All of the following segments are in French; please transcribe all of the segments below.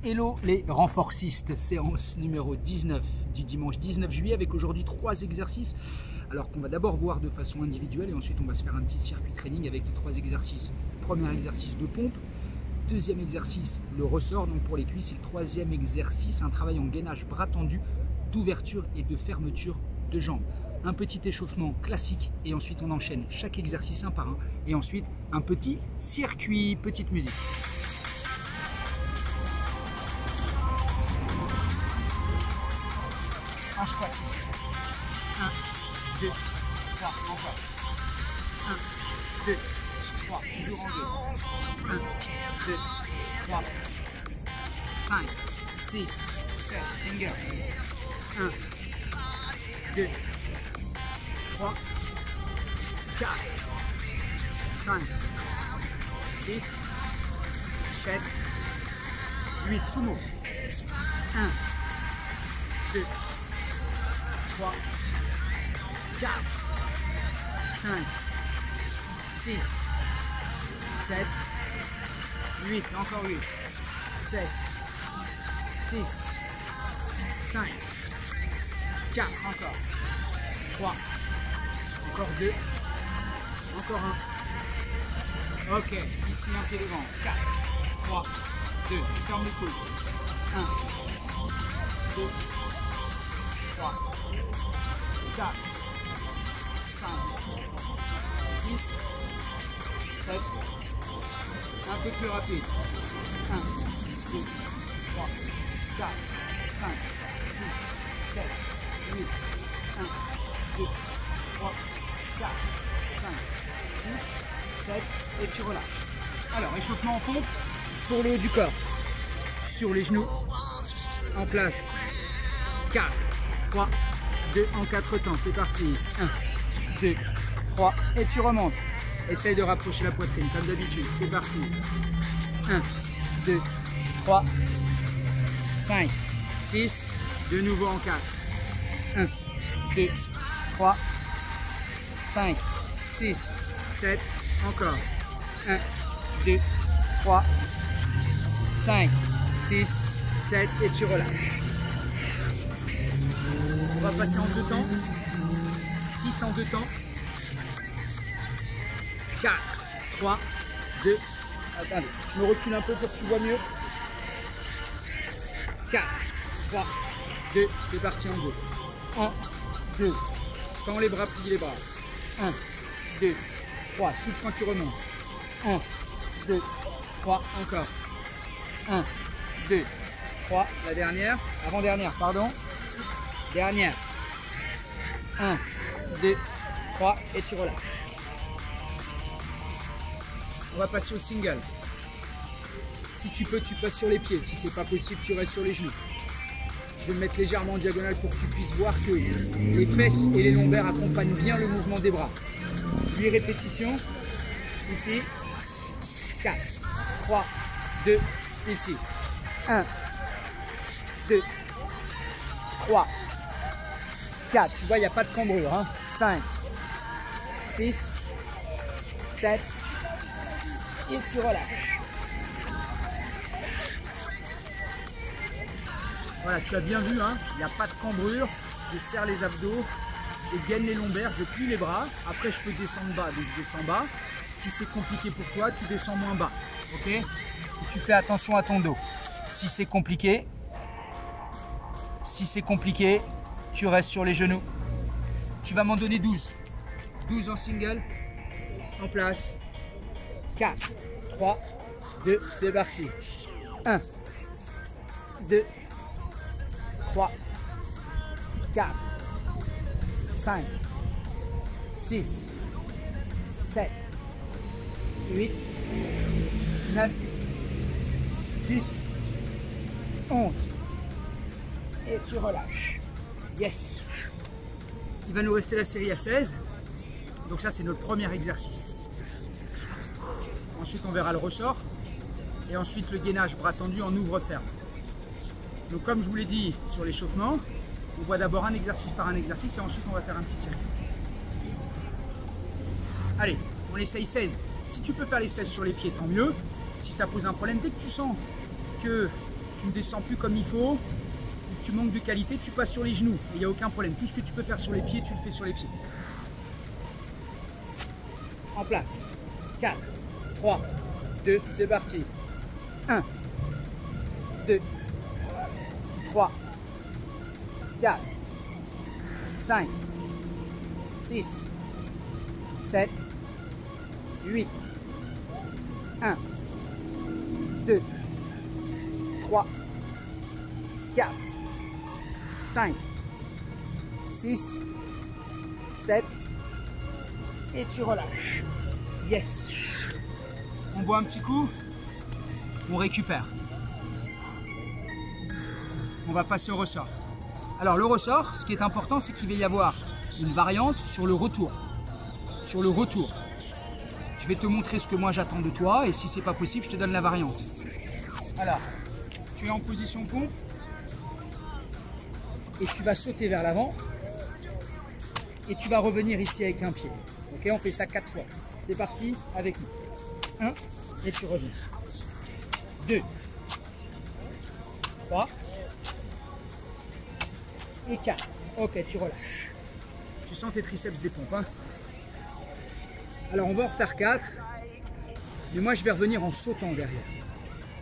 Hello les renforcistes, séance numéro 19 du dimanche 19 juillet avec aujourd'hui 3 exercices. Alors qu'on va d'abord voir de façon individuelle et ensuite on va se faire un petit circuit training avec les 3 exercices. Premier exercice de pompe, deuxième exercice le ressort donc pour les cuisses et le troisième exercice un travail en gainage bras tendu d'ouverture et de fermeture de jambes. Un petit échauffement classique et ensuite on enchaîne chaque exercice un par un et ensuite un petit circuit, petite musique. En squat ici. 1, 2, 3, encore. 1, 2, 3, toujours en 2. 1, 2, 3, 5, 6, 7, single. 1, 2, 3, 4, 5, 6, 7, 8, sumo. 1, 2, 3, 4, 5, 6, 7, 8, encore 8, 7, 6, 5, 4, encore, 3, encore 2, encore 1, ok, ici un pied devant, 4, 3, 2, ferme le coude, 1, 2, 3, 4, 5, 6, 7, un peu plus rapide, 1, 2, 3, 4, 5, 6, 7, 8, 1, 2, 3, 4, 5, 6, 7, et tu relâches. Alors, échauffement en pompe pour le haut du corps, sur les genoux, en place, 4, 3, 2 en 4 temps, c'est parti, 1, 2, 3, et tu remontes. Essaye de rapprocher la poitrine comme d'habitude, c'est parti. 1, 2, 3, 5, 6, de nouveau en 4. 1, 2, 3, 5, 6, 7, encore. 1, 2, 3, 5, 6, 7, et tu relâches. On va passer en 2 temps. 6 en 2 temps. 4, 3, 2, attendez, je me recule un peu pour que tu vois mieux. 4, 3, 2, c'est parti en 2. 1, 2, tends les bras, plie les bras. 1, 2, 3, souffle quand tu remontes. 1, 2, 3, encore. 1, 2, 3, la dernière, avant-dernière, pardon. Dernière. 1, 2, 3, et tu relâches. On va passer au single. Si tu peux, tu passes sur les pieds. Si c'est pas possible, tu restes sur les genoux. Je vais me mettre légèrement en diagonale pour que tu puisses voir que les fesses et les lombaires accompagnent bien le mouvement des bras. 8 répétitions. Ici. 4, 3, 2, ici. 1, 2, 3, 4. Tu vois, il n'y a pas de cambrure. Hein. 5, 6, 7, et tu relâches. Voilà, tu as bien vu, hein, il n'y a pas de cambrure. Je serre les abdos, je gaine les lombaires, je plie les bras. Après, je peux descendre bas, donc je descends bas. Si c'est compliqué pour toi, tu descends moins bas. Ok? Et tu fais attention à ton dos. Si c'est compliqué, tu restes sur les genoux. Tu vas m'en donner 12. 12 en single, en place. 4, 3, 2, c'est parti. 1, 2, 3, 4, 5, 6, 7, 8, 9, 10, 11. Et tu relâches. Yes. Il va nous rester la série à 16. Donc ça, c'est notre premier exercice. Ensuite, on verra le ressort. Et ensuite, le gainage bras tendu en ouvre-ferme. Donc, comme je vous l'ai dit sur l'échauffement, on voit d'abord un exercice par un exercice et ensuite, on va faire un petit circuit. Allez, on essaye 16. Si tu peux faire les 16 sur les pieds, tant mieux. Si ça pose un problème, dès que tu sens que tu ne descends plus comme il faut, ou tu manques de qualité, tu passes sur les genoux. Il n'y a aucun problème. Tout ce que tu peux faire sur les pieds, tu le fais sur les pieds. En place. 4, 3, 2, c'est parti. 1, 2, 3, 4, 5, 6, 7, 8, 1, 2, 3, 4, 5, 6, 7, et tu relâches. Yes. On boit un petit coup, on récupère. On va passer au ressort. Alors le ressort, ce qui est important, c'est qu'il va y avoir une variante sur le retour. Sur le retour. Je vais te montrer ce que moi j'attends de toi et si c'est pas possible, je te donne la variante. Alors, tu es en position pompe et tu vas sauter vers l'avant et tu vas revenir ici avec un pied. Ok, on fait ça 4 fois. C'est parti, avec nous. 1 et tu reviens. 2, 3 et 4. Ok, tu relâches. Tu sens tes triceps des pompes. Hein. Alors on va en refaire 4. Mais moi je vais revenir en sautant derrière.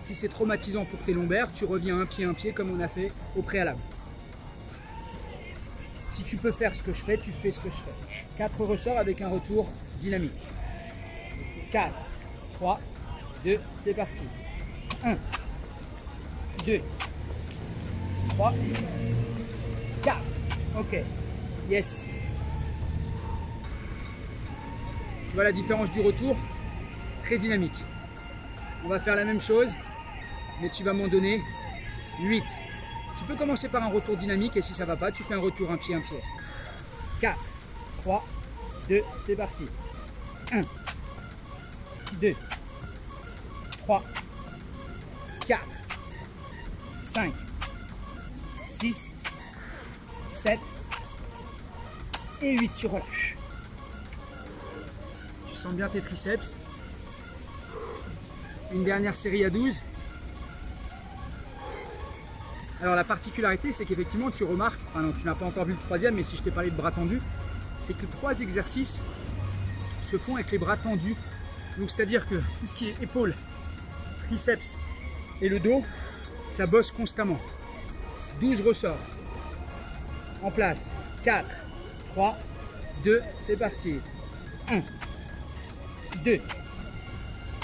Si c'est traumatisant pour tes lombaires, tu reviens un pied comme on a fait au préalable. Si tu peux faire ce que je fais, tu fais ce que je fais. 4 ressorts avec un retour dynamique. 4, 3, 2, c'est parti. 1, 2, 3, 4. Ok, yes. Tu vois la différence du retour? Très dynamique. On va faire la même chose, mais tu vas m'en donner 8. Tu peux commencer par un retour dynamique et si ça ne va pas, tu fais un retour un pied. 4, 3, 2, c'est parti. 1, 2, 3, 4, 5, 6, 7 et 8, tu relâches. Tu sens bien tes triceps. Une dernière série à 12. Alors la particularité, c'est qu'effectivement tu remarques, enfin non, tu n'as pas encore vu le troisième, mais si je t'ai parlé de bras tendus, c'est que 3 exercices se font avec les bras tendus. Donc c'est-à-dire que tout ce qui est épaules, triceps et le dos, ça bosse constamment. 12 ressorts. En place. 4, 3, 2, c'est parti. 1, 2,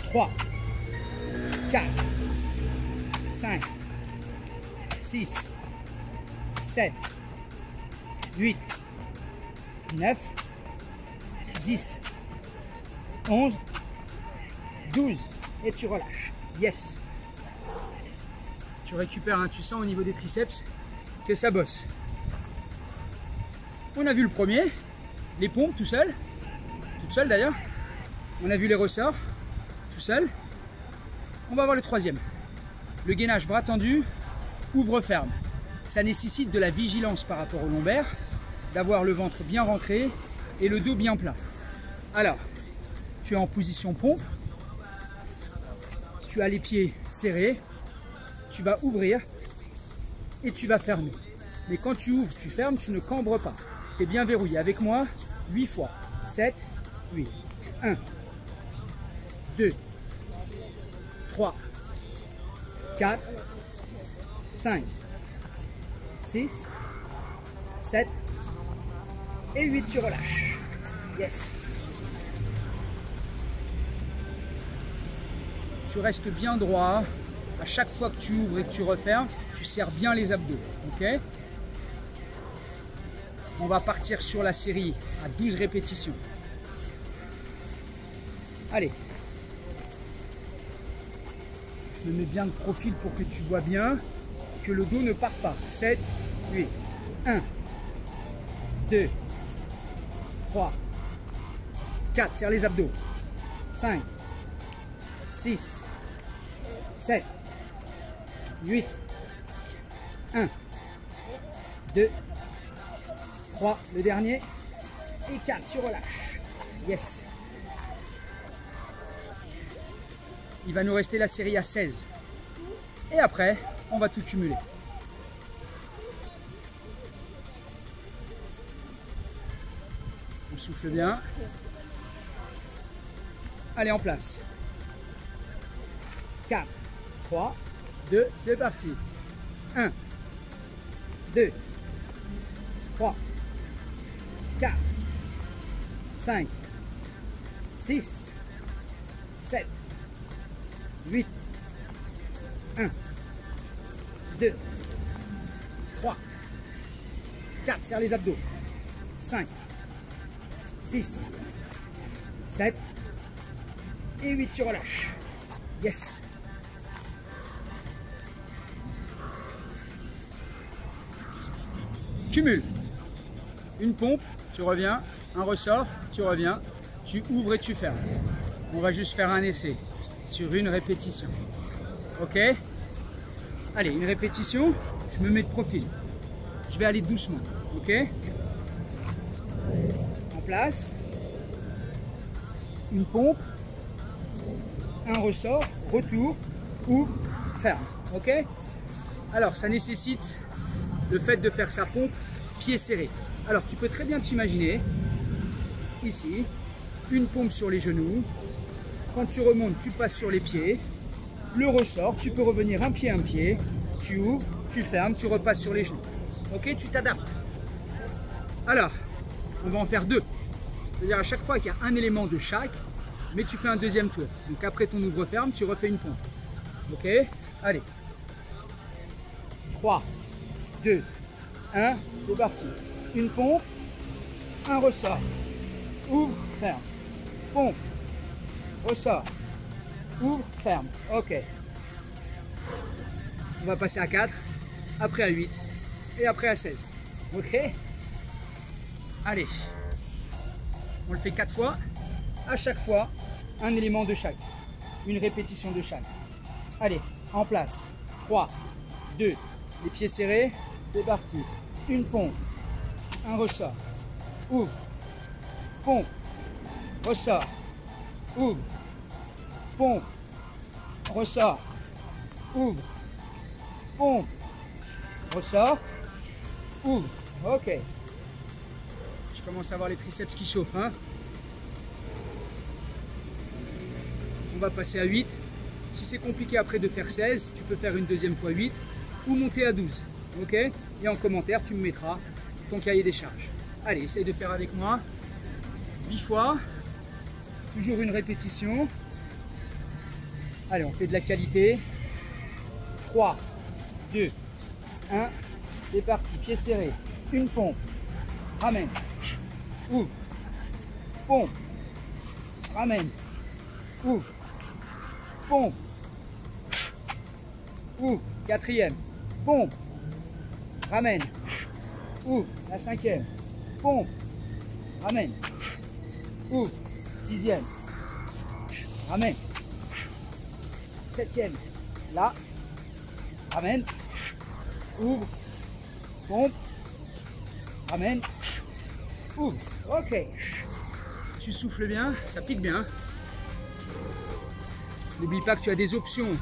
3, 4, 5, 6, 7, 8, 9, 10, 11, 12 et tu relâches. Yes. Tu récupères, hein, tu sens au niveau des triceps que ça bosse. On a vu le premier, les pompes tout seul, toute seule d'ailleurs. On a vu les ressorts, tout seul. On va voir le troisième. Le gainage bras tendu, ouvre-ferme. Ça nécessite de la vigilance par rapport au lombaire, d'avoir le ventre bien rentré et le dos bien plat. Alors, tu es en position pompe, tu as les pieds serrés, tu vas ouvrir et tu vas fermer. Mais quand tu ouvres, tu fermes, tu ne cambres pas. Tu es bien verrouillé. Avec moi, 8 fois. 7, 8. 1, 2, 3, 4, 5, 6, 7 et 8, tu relâches. Yes. Tu restes bien droit. À chaque fois que tu ouvres et que tu refermes, tu serres bien les abdos. Ok? On va partir sur la série à 12 répétitions. Allez. Je me mets bien de profil pour que tu vois bien que le dos ne part pas. 7, 8. 1, 2, 3, 4. Serre les abdos. 5, 6, 7, 8. 1, 2, 3, le dernier, et 4, tu relâches. Yes. Il va nous rester la série à 16. Et après, on va tout cumuler. On souffle bien. Allez, en place. 4, 3, 2, c'est parti. 1, 2, 3, 4, 5, 6, 7, 8, 1, 2, 3, 4, serre les abdos. 5, 6, 7 et 8, tu relâches. Yes. Cumule. Une pompe, tu reviens. Un ressort, tu reviens. Tu ouvres et tu fermes. On va juste faire un essai sur une répétition. Ok? Allez, une répétition. Je me mets de profil. Je vais aller doucement. Ok? En place. Une pompe. Un ressort. Retour. Ouvre. Ferme. Ok? Alors, ça nécessite le fait de faire sa pompe pied serré. Alors, tu peux très bien t'imaginer ici, une pompe sur les genoux. Quand tu remontes, tu passes sur les pieds. Le ressort, tu peux revenir un pied, tu ouvres, tu fermes, tu repasses sur les genoux. Ok, tu t'adaptes. Alors, on va en faire deux. C'est-à-dire à chaque fois qu'il y a un élément de chaque, mais tu fais un deuxième tour. Donc après ton ouvre-ferme, tu refais une pompe. Ok, allez. 3, 2, 1, c'est parti. Une pompe, un ressort. Ouvre, ferme. Pompe, ressort. Ouvre, ferme. Ok. On va passer à 4, après à 8 et après à 16. Ok. Allez. On le fait 4 fois. À chaque fois, un élément de chaque. Une répétition de chaque. Allez, en place. 3, 2, les pieds serrés. C'est parti. Une pompe, un ressort. Ouvre. Pompe, ressort. Ouvre. Pompe, ressort. Ouvre. Pompe, ressort. Ouvre. Ok. Je commence à avoir les triceps qui chauffent. Hein. On va passer à 8. Si c'est compliqué après de faire 16, tu peux faire une deuxième fois 8 ou monter à 12. Ok? Et en commentaire, tu me mettras ton cahier des charges. Allez, essaye de faire avec moi. 8 fois. Toujours une répétition. Allez, on fait de la qualité. 3, 2, 1. C'est parti. Pied serré. Une pompe. Ramène. Ouvre. Pompe. Ramène. Ouvre. Pompe. Ouvre. Quatrième. Pompe. Ramène. Ouvre. La cinquième. Pompe. Ramène. Ouvre. Sixième. Ramène. Septième. Là. Ramène. Ouvre. Pompe. Ramène. Ouvre. Ok. Tu souffles bien. Ça pique bien. N'oublie pas que tu as des options.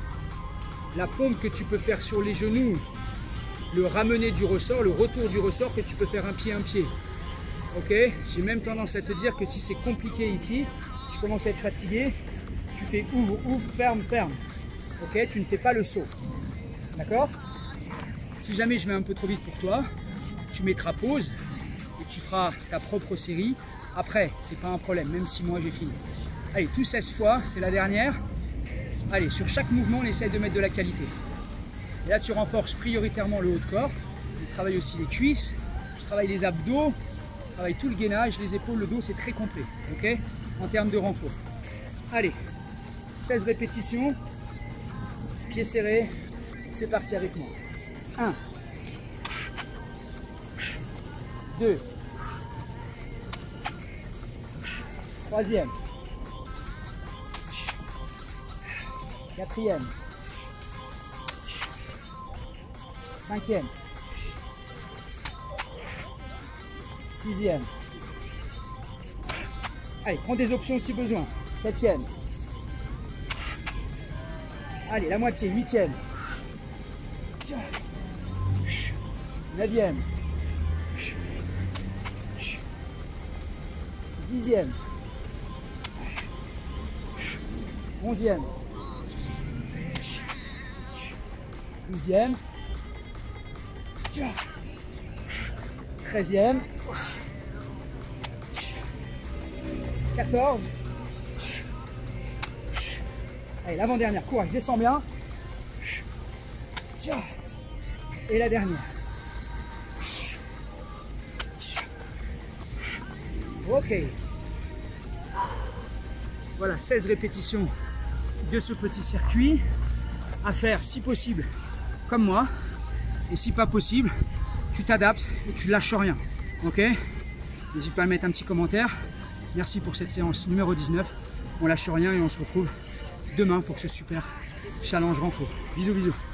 La pompe que tu peux faire sur les genoux. Le ramener du ressort, le retour du ressort que tu peux faire un pied. Ok, j'ai même tendance à te dire que si c'est compliqué ici, tu commences à être fatigué, tu fais ouvre, ouvre, ferme, ferme. Ok, tu ne fais pas le saut. D'accord? Si jamais je vais un peu trop vite pour toi, tu mettras pause et tu feras ta propre série. Après, c'est pas un problème, même si moi j'ai fini. Allez, tout 16 fois, c'est la dernière. Allez, sur chaque mouvement, on essaie de mettre de la qualité. Et là, tu renforces prioritairement le haut de corps. Tu travailles aussi les cuisses, tu travailles les abdos, tu travailles tout le gainage, les épaules, le dos, c'est très complet. Ok? En termes de renfort. Allez, 16 répétitions. Pieds serrés. C'est parti avec moi. 1, 2, troisième, quatrième, cinquième, sixième. Allez, prends des options si besoin. Septième. Allez, la moitié, huitième. 9e. 10e. 11e. 12e. 13e. 14. Allez, l'avant-dernière, courage, descends bien. Et la dernière. Ok. Voilà, 16 répétitions de ce petit circuit à faire si possible comme moi. Et si pas possible, tu t'adaptes et tu lâches rien. Ok? N'hésite pas à mettre un petit commentaire. Merci pour cette séance numéro 19. On lâche rien et on se retrouve demain pour ce super challenge renfort. Bisous, bisous.